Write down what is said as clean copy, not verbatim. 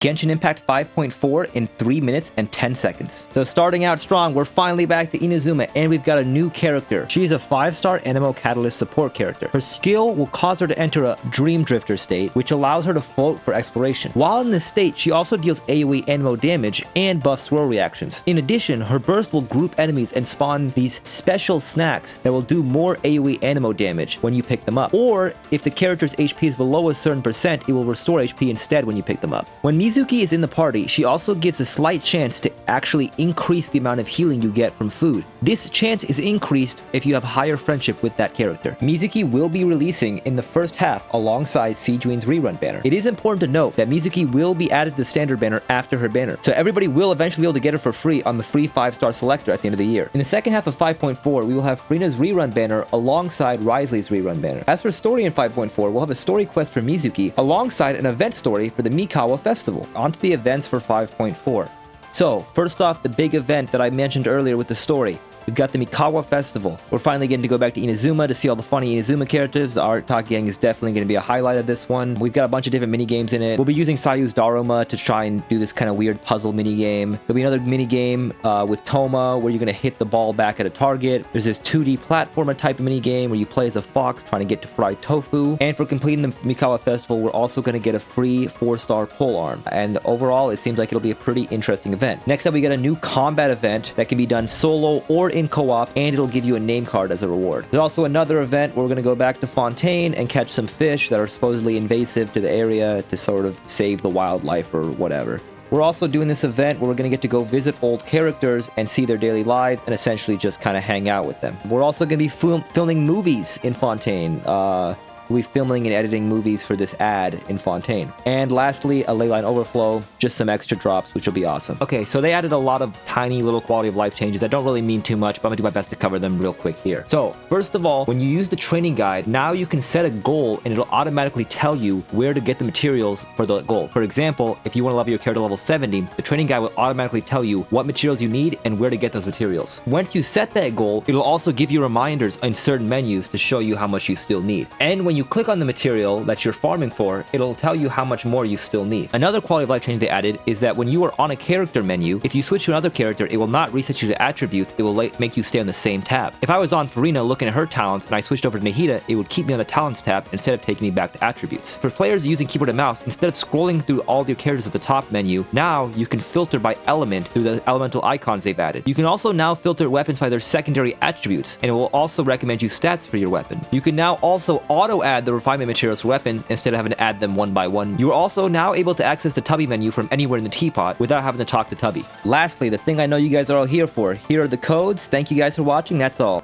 Genshin Impact 5.4 in 3 minutes and 10 seconds. So starting out strong, we're finally back to Inazuma, and we've got a new character. She's a 5-star Anemo Catalyst support character. Her skill will cause her to enter a Dream Drifter state, which allows her to float for exploration. While in this state, she also deals AoE Anemo damage and buffs swirl reactions. In addition, her burst will group enemies and spawn these special snacks that will do more AoE Anemo damage when you pick them up. Or, if the character's HP is below a certain percent, it will restore HP instead when you pick them up. When Mizuki is in the party, she also gives a slight chance to actually increase the amount of healing you get from food. This chance is increased if you have higher friendship with that character. Mizuki will be releasing in the first half alongside Sejuani's rerun banner. It is important to note that Mizuki will be added to the standard banner after her banner, so everybody will eventually be able to get her for free on the free 5-star selector at the end of the year. In the second half of 5.4, we will have Freena's rerun banner alongside Risley's rerun banner. As for story in 5.4, we'll have a story quest for Mizuki alongside an event story for the Mikawa Festival. On to the events for 5.4. So, first off, the big event that I mentioned earlier with the story. We've got the Mikawa Festival. We're finally getting to go back to Inazuma to see all the funny Inazuma characters. The art talk gang is definitely going to be a highlight of this one. We've got a bunch of different mini games in it. We'll be using Sayu's Daruma to try and do this kind of weird puzzle mini game. There'll be another mini game with Toma where you're going to hit the ball back at a target. There's this 2D platformer type of mini game where you play as a fox trying to get to fried tofu. And for completing the Mikawa Festival, we're also going to get a free 4-star pole arm. And overall, it seems like it'll be a pretty interesting event. Next up, we get a new combat event that can be done solo or in co-op, and it'll give you a name card as a reward. There's also another event where we're going to go back to Fontaine and catch some fish that are supposedly invasive to the area to sort of save the wildlife or whatever. We're also doing this event where we're going to get to go visit old characters and see their daily lives and essentially just kind of hang out with them. We're also going to be filming movies in Fontaine. We'll be filming and editing movies for this ad in Fontaine. And lastly, a leyline overflow, just some extra drops, which will be awesome. Okay, so they added a lot of tiny little quality of life changes that don't really mean too much, but I'm gonna do my best to cover them real quick here. So, first of all, when you use the training guide, now you can set a goal and it'll automatically tell you where to get the materials for the goal. For example, if you want to level your character to level 70, the training guide will automatically tell you what materials you need and where to get those materials. Once you set that goal, it'll also give you reminders in certain menus to show you how much you still need. And when you click on the material that you're farming for, it'll tell you how much more you still need. Another quality of life change they added is that when you are on a character menu, if you switch to another character, it will not reset you to attributes, it will make you stay on the same tab. If I was on Farina looking at her talents and I switched over to Nahida, it would keep me on the talents tab instead of taking me back to attributes. For players using keyboard and mouse, instead of scrolling through all your characters at the top menu, now you can filter by element through the elemental icons they've added. You can also now filter weapons by their secondary attributes, and it will also recommend you stats for your weapon. You can now also auto-add the refinement materials for weapons instead of having to add them one by one. You are also now able to access the Tubby menu from anywhere in the teapot without having to talk to Tubby. Lastly, the thing I know you guys are all here for, here are the codes. Thank you guys for watching, that's all.